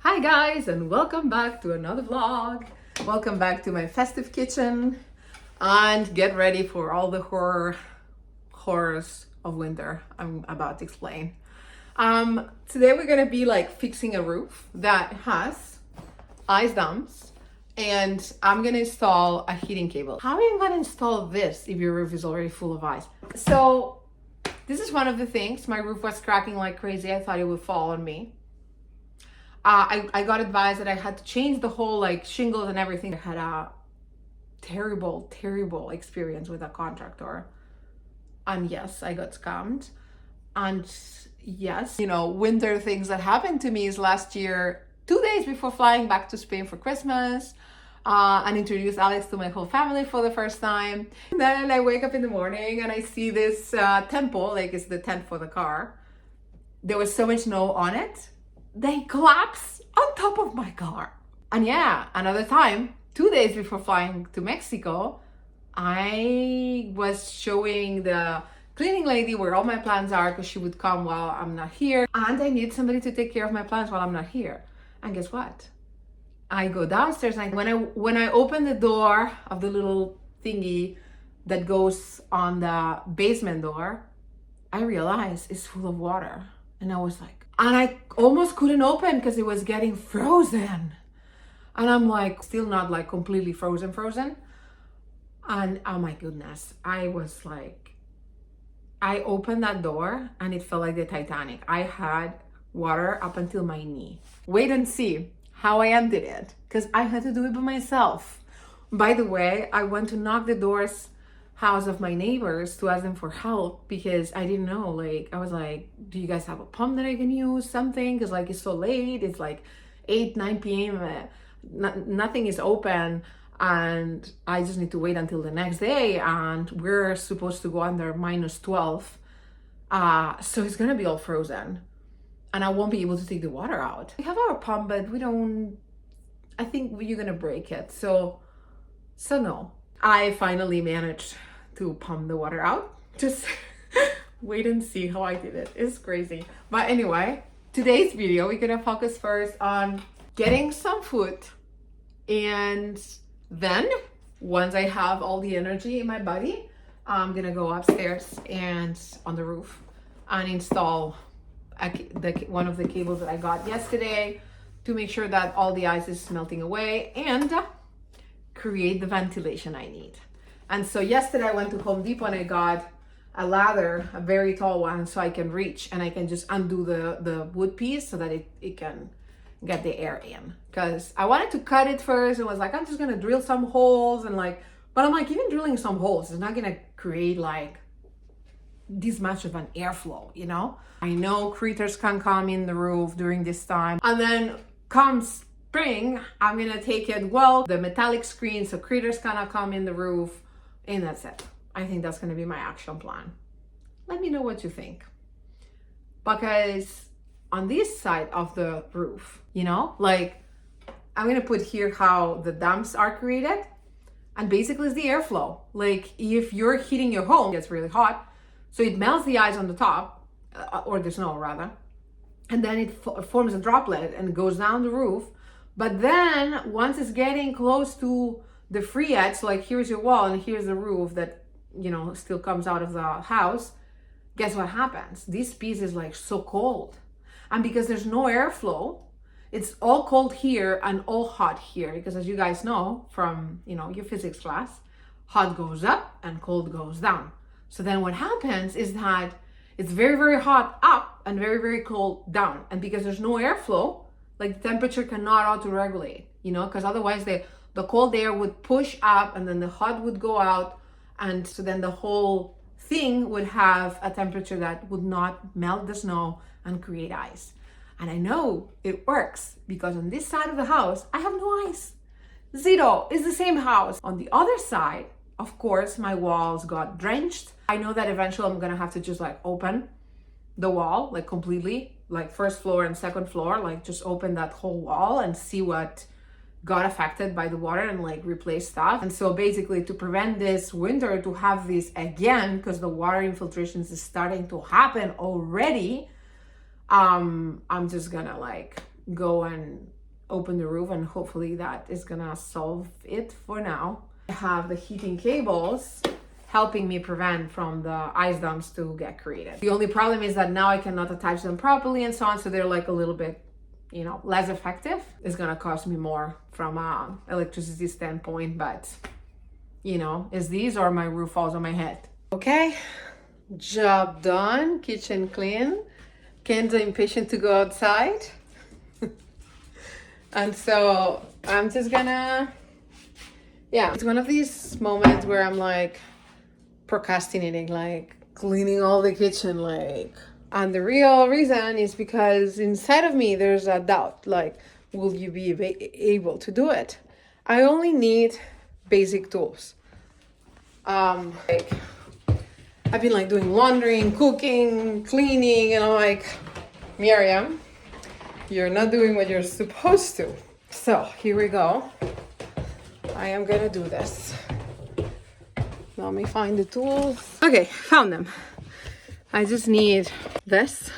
Hi guys, and welcome back to another vlog. Welcome back to my festive kitchen, and get ready for all the horrors of winter I'm about to explain. Today we're gonna be like fixing a roof that has ice dumps, and I'm gonna install a heating cable. How are you gonna install this if your roof is already full of ice? So this is one of the things. My roof was cracking like crazy. I thought it would fall on me. I got advised that I had to change the whole like shingles and everything. I had a terrible experience with a contractor. And yes, I got scammed. And yes, winter things that happened to me is last year, 2 days before flying back to Spain for Christmas, and introduced Alex to my whole family for the first time. And then I wake up in the morning and I see this temple, like it's the tent for the car. There was so much snow on it. They collapse on top of my car. And yeah, another time, 2 days before flying to Mexico, I was showing the cleaning lady where all my plants are because she would come while I'm not here. And I need somebody to take care of my plants while I'm not here. And guess what? I go downstairs and when I open the door of the little thingy that goes on the basement door, I realize it's full of water. And I was like, and I almost couldn't open because it was getting frozen. And I'm like, still not like completely frozen. And oh my goodness, I was like, I opened that door and it felt like the Titanic. I had water up until my knee. Wait and see how I ended it, because I had to do it by myself. By the way, I went to knock the house of my neighbors to ask them for help because I didn't know. Like, I was like, do you guys have a pump that I can use, something? Because like it's so late, it's like 8-9 p.m. Nothing is open, and I just need to wait until the next day, and we're supposed to go under -12, so it's gonna be all frozen and I won't be able to take the water out. We have our pump, but I think you're gonna break it, so no. I finally managed to pump the water out. Just wait and see how I did it. It's crazy. But anyway, today's video, we're gonna focus first on getting some food. And then once I have all the energy in my body, I'm gonna go upstairs and on the roof and install one of the cables that I got yesterday to make sure that all the ice is melting away and create the ventilation I need. And so yesterday I went to Home Depot and I got a ladder, a very tall one, so I can reach and I can just undo the wood piece so that it can get the air in. Because I wanted to cut it first and was like, I'm just gonna drill some holes and like, but I'm like, even drilling some holes is not gonna create like this much of an airflow, I know critters can come in the roof during this time, and then comes spring, I'm gonna take it the metallic screen so critters cannot come in the roof, and that's it. I think that's gonna be my action plan. Let me know what you think, because on this side of the roof, like I'm gonna put here how the dumps are created, and basically it's the airflow. Like if you're heating your home, it gets really hot, so it melts the ice on the top, or the snow rather, and then it forms a droplet and goes down the roof. But then once it's getting close to the free edge, so like here's your wall and here's the roof that, still comes out of the house, guess what happens? This piece is like so cold. And because there's no airflow, it's all cold here and all hot here. Because as you guys know from, your physics class, hot goes up and cold goes down. So then what happens is that it's very, very hot up and very, very cold down. And because there's no airflow, like the temperature cannot auto-regulate, because otherwise the cold air would push up and then the hot would go out. And so then the whole thing would have a temperature that would not melt the snow and create ice. And I know it works because on this side of the house, I have no ice. Zero. It's the same house. On the other side, of course, my walls got drenched. I know that eventually I'm gonna have to just like open the wall like completely, like first floor and second floor, like just open that whole wall and see what got affected by the water and like replace stuff. And so basically to prevent this winter to have this again, because the water infiltrations is starting to happen already, I'm just gonna like go and open the roof, and hopefully that is gonna solve it for now. I have the heating cables helping me prevent from the ice dumps to get created. The only problem is that now I cannot attach them properly and so on, so they're like a little bit, you know, less effective. It's gonna cost me more from a electricity standpoint, but you know, is these or my roof falls on my head. Okay, job done, kitchen clean. Ken's impatient to go outside. And so I'm just gonna, yeah, it's one of these moments where I'm like procrastinating, like cleaning all the kitchen, like, and the real reason is because inside of me there's a doubt, like, will you be able to do it? I only need basic tools. Like, I've been like doing laundry, cooking, cleaning, and I'm like, Miriam, you're not doing what you're supposed to. So here we go. I am gonna do this. Let me find the tools. Okay, found them. I just need this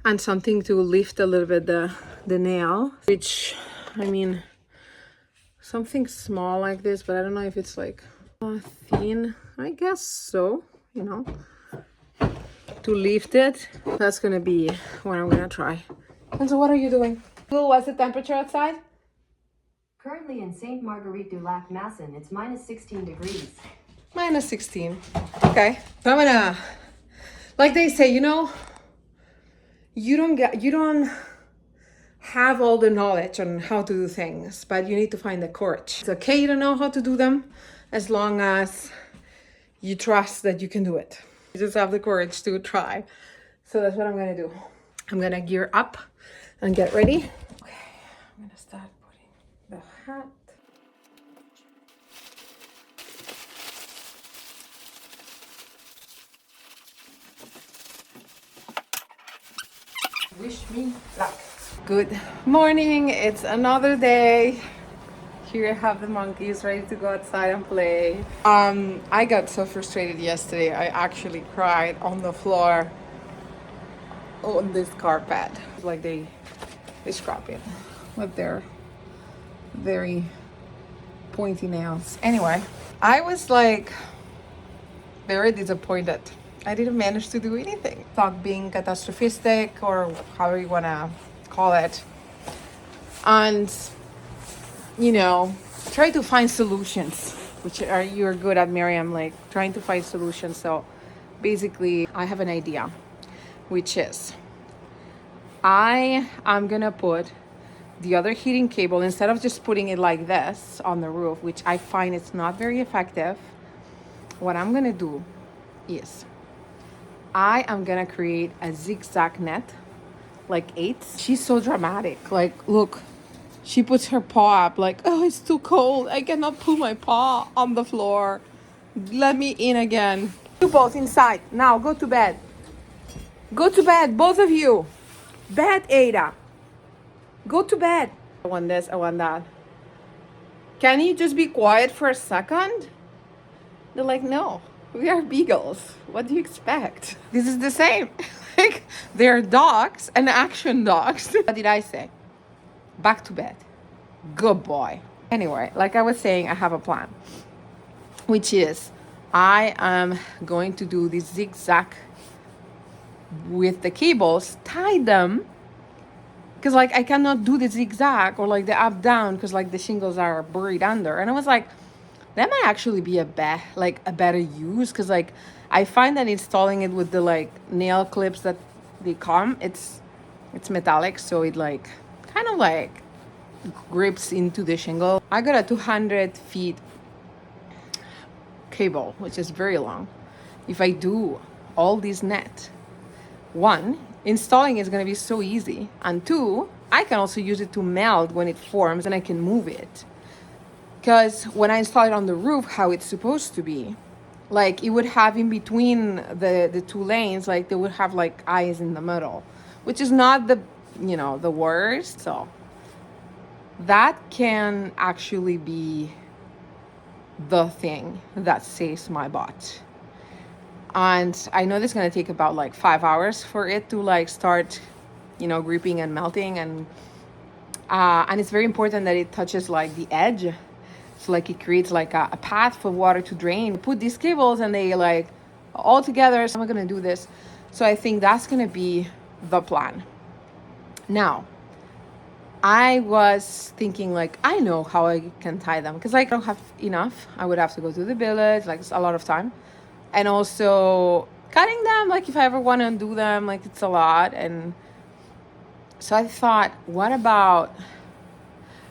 and something to lift a little bit the nail, which, I mean, something small like this, but I don't know if it's like thin. I guess so, you know, to lift it. That's gonna be what I'm gonna try. And so what are you doing? What's the temperature outside? Currently in Saint Marguerite du Lac, Masson, it's minus 16 degrees. Minus 16. Okay. So I'm gonna, like they say, you know, you don't have all the knowledge on how to do things, but you need to find the courage. It's okay you don't know how to do them as long as you trust that you can do it. You just have the courage to try. So that's what I'm gonna do. I'm gonna gear up and get ready. Okay, I'm gonna start putting the hat. Wish me luck. Good morning, it's another day. Here I have the monkeys ready to go outside and play. I got so frustrated yesterday. I actually cried on the floor on this carpet. Like they scrap it with their very pointy nails. Anyway, I was like very disappointed. I didn't manage to do anything. Thought being catastrophistic or however you wanna call it. And you know, try to find solutions, which are you're good at, Miriam, like trying to find solutions. So basically I have an idea, which is I am gonna put the other heating cable, instead of just putting it like this on the roof, which I find it's not very effective. What I'm gonna do is I am gonna create a zigzag net, like 8. She's so dramatic. Like, look, she puts her paw up like, oh, it's too cold. I cannot put my paw on the floor. Let me in again. You both inside. Now go to bed. Go to bed, both of you. Bed, Ada. Go to bed. I want this, I want that. Can you just be quiet for a second? They're like, no, we are beagles. What do you expect? This is the same. Like, they're dogs and action dogs. What did I say? Back to bed. Good boy. Anyway, like I was saying, I have a plan, which is I am going to do this zigzag with the cables, tie them, because like I cannot do the zigzag or like the up down because like the shingles are buried under. And I was like, that might actually be a better use, because like I find that installing it with the like nail clips that they come, it's metallic, so it like kind of like grips into the shingle. I got a 200 feet cable, which is very long. If I do all this net, one, installing is going to be so easy, and two, I can also use it to melt when it forms and I can move it. Because when I install it on the roof how it's supposed to be, like it would have in between the two lanes, like they would have like eyes in the middle, which is not the, you know, the worst. So that can actually be the thing that saves my butt. And I know this is going to take about like 5 hours for it to like start gripping and melting, and it's very important that it touches like the edge, so like it creates like a path for water to drain. Put these cables and they like all together. So I'm gonna do this. So I think that's gonna be the plan. Now, I was thinking like, I know how I can tie them, because like I don't have enough. I would have to go to the village, like it's a lot of time. And also cutting them, like if I ever want to undo them, like it's a lot. And so I thought, what about,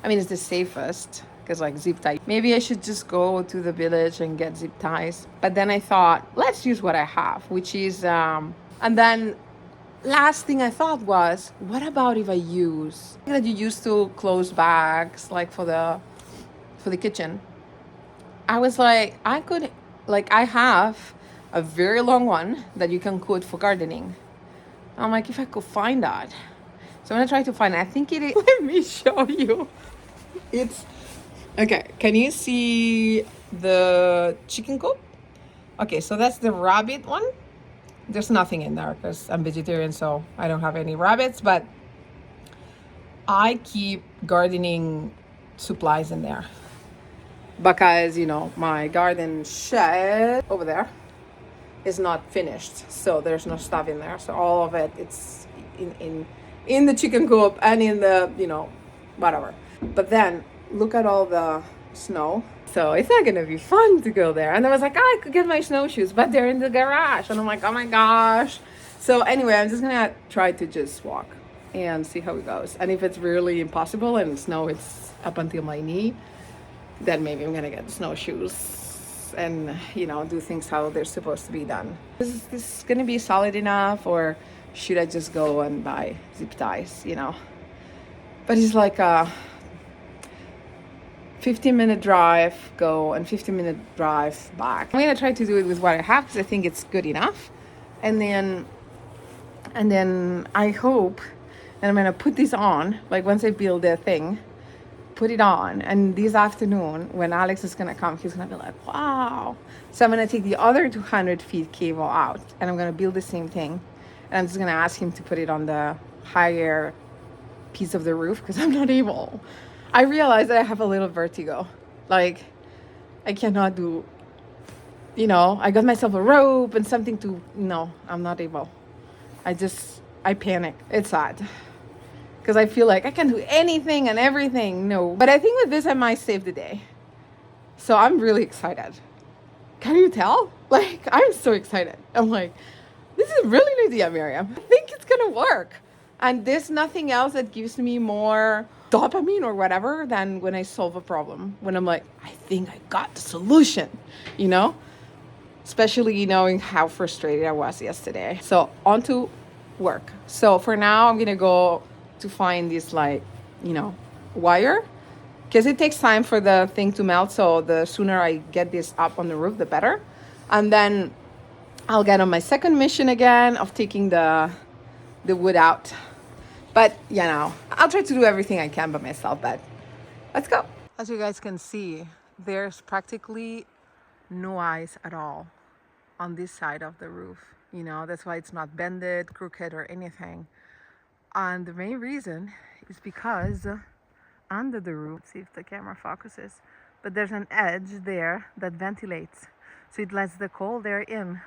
I mean, it's the safest, because like zip tie. Maybe I should just go to the village and get zip ties. But then I thought, let's use what I have, which is, and then last thing I thought was, what about if I use that you used to close bags, like for the kitchen? I was like, I could, like I have a very long one that you can cut for gardening. I'm like, if I could find that. So I'm gonna try to find it. I think it is. Let me show you. It's, okay, can you see the chicken coop? Okay, so that's the rabbit one. There's nothing in there because I'm vegetarian, so I don't have any rabbits, but I keep gardening supplies in there because, my garden shed over there is not finished. So there's no stuff in there. So all of it, it's in the chicken coop and in the, whatever. But then look at all the snow. So it's not gonna be fun to go there. And I was like, I could get my snowshoes, but they're in the garage. And I'm like, oh my gosh. So anyway, I'm just gonna try to just walk and see how it goes. And if it's really impossible and snow it's up until my knee, then maybe I'm gonna get snowshoes and do things how they're supposed to be done. Is this gonna be solid enough, or should I just go and buy zip ties? But it's like a 15-minute drive go and 15-minute drive back. I'm gonna try to do it with what I have because I think it's good enough. And then I hope, and I'm gonna put this on, like once I build the thing, put it on. And this afternoon, when Alex is gonna come, he's gonna be like, wow. So I'm gonna take the other 200 feet cable out and I'm gonna build the same thing. And I'm just gonna ask him to put it on the higher piece of the roof because I'm not able. I realized that I have a little vertigo. Like, I cannot do, I got myself a rope and something to, no, I'm not able. I panic. It's sad. Because I feel like I can do anything and everything. No. But I think with this, I might save the day. So I'm really excited. Can you tell? Like, I'm so excited. I'm like, this is really an idea, Miriam. I think it's going to work. And there's nothing else that gives me more dopamine or whatever than when I solve a problem. When I'm like, I think I got the solution, Especially knowing how frustrated I was yesterday. So on to work. So for now, I'm going to go to find this wire. Because it takes time for the thing to melt. So the sooner I get this up on the roof, the better. And then I'll get on my second mission again of taking the wood out. But, I'll try to do everything I can by myself, but let's go. As you guys can see, there's practically no ice at all on this side of the roof. That's why it's not bended, crooked, or anything. And the main reason is because under the roof, see if the camera focuses, but there's an edge there that ventilates. So it lets the cold air in,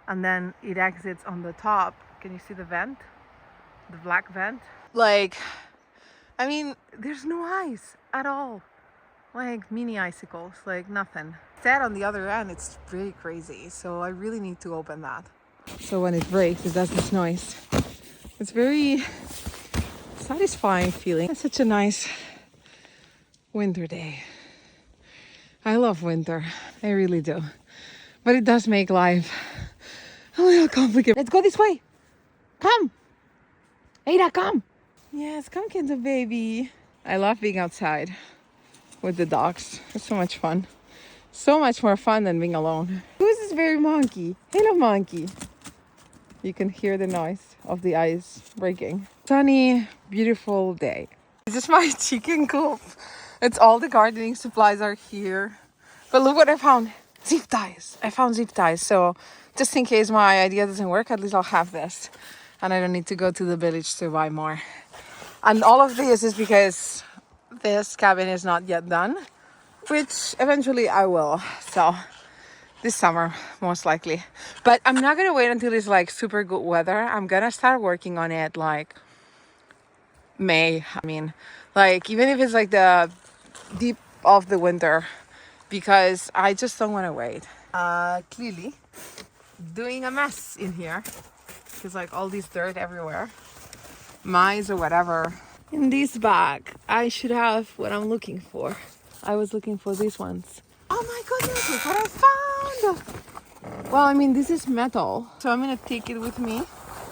and then it exits on the top. Can you see the vent? The black vent? Like, I mean, there's no ice at all. Like mini icicles, like nothing. Instead, on the other end, it's really crazy. So I really need to open that. So when it breaks, it does this noise. It's very satisfying feeling. It's such a nice winter day. I love winter. I really do. But it does make life a little complicated. Let's go this way. Come. Ada, come. Yes, come, Kinda baby. I love being outside with the dogs. It's so much fun. So much more fun than being alone. Who is this very monkey? Hello, monkey. You can hear the noise of the ice breaking. Sunny, beautiful day. This is my chicken coop. It's all the gardening supplies are here. But look what I found. Zip ties. I found zip ties. So just in case my idea doesn't work, at least I'll have this. and I don't need to go to the village to buy more. And all of this is because this cabin is not yet done, which eventually I will. So this summer, most likely. But I'm not gonna wait until it's like super good weather. I'm gonna start working on it like May. I mean, like even if it's like the deep of the winter, because I just don't want to wait. Clearly doing a mess in here because like all this dirt everywhere, mice or whatever. In this bag I should have what I'm looking for. I was looking for these ones. Oh my goodness, look what I found. Well, I mean, this is metal, so I'm gonna take it with me.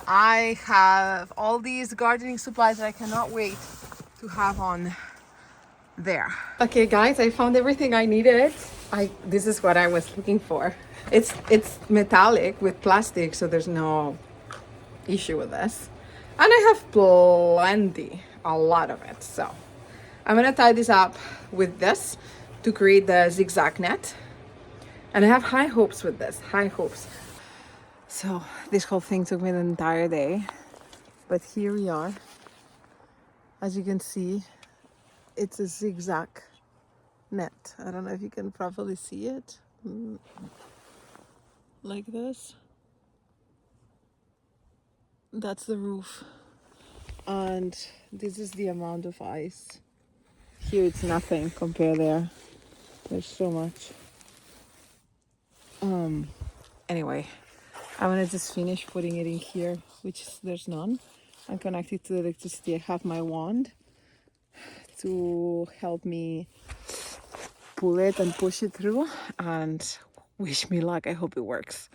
I have all these gardening supplies that I cannot wait to have on there. Okay guys, I found everything I needed. This is what I was looking for. It's metallic with plastic, so there's no issue with this. And I have plenty, a lot of it. So I'm gonna tie this up with this to create the zigzag net. And I have high hopes with this, high hopes. So this whole thing took me the entire day, but here we are. As you can see, it's a zigzag net. I don't know if you can properly see it. Like this. That's the roof. And this is the amount of ice. Here it's nothing compared there. There's so much. Anyway, I'm gonna just finish putting it in here, which there's none. I'm connected to the electricity. I have my wand to help me pull it and push it through, and wish me luck. I hope it works.